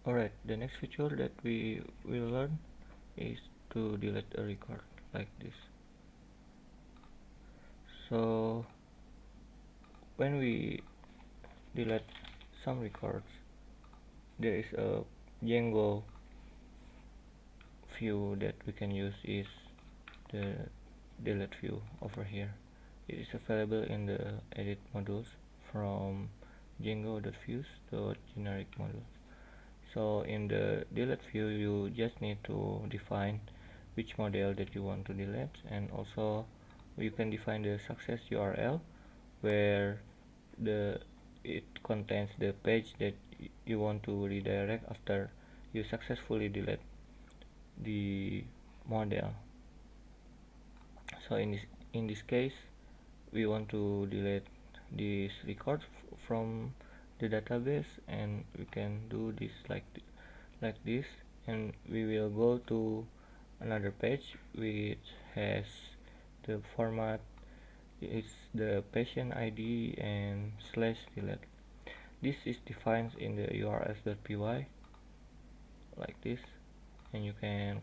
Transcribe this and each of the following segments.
Alright, the next feature that we will learn is to delete a record like this. So when we delete some records, there is a Django view that we can use, is the delete view over here. It is available in the edit modules from Django.views.generic modules. So in the delete view, you just need to define which model that you want to delete, and also you can define the success URL where it contains the page that you want to redirect after you successfully delete the model. So in this case, we want to delete this record from the database, and we can do this like this, and we will go to another page which has the format is the patient ID and /delete. This is defined in the urls.py like this, and you can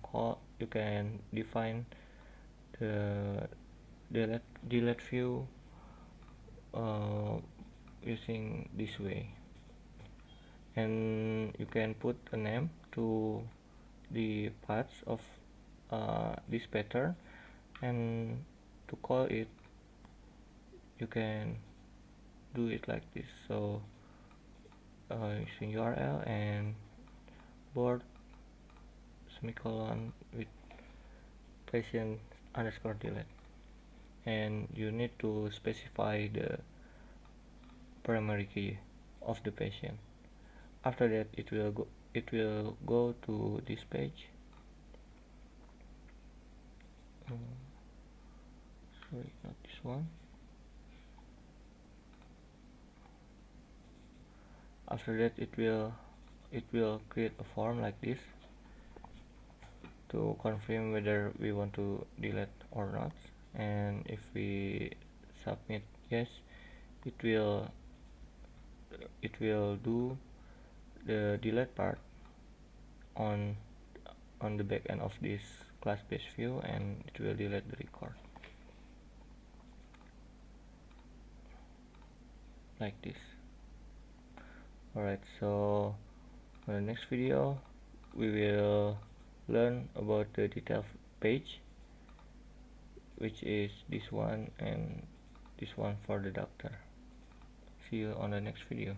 define the delete view using this way, and you can put a name to the parts of this pattern, and to call it you can do it like this. So using URL and board semicolon with patient underscore delete, and you need to specify the primary key of the patient. After that, it will go to this page. Sorry, not this one. After that, it will create a form like this to confirm whether we want to delete or not, and if we submit yes, it will do the delete part on the back end of this class based view, and it will delete the record like this. Alright, so in the next video we will learn about the detail page, which is this one and this one for the doctor. See you on the next video.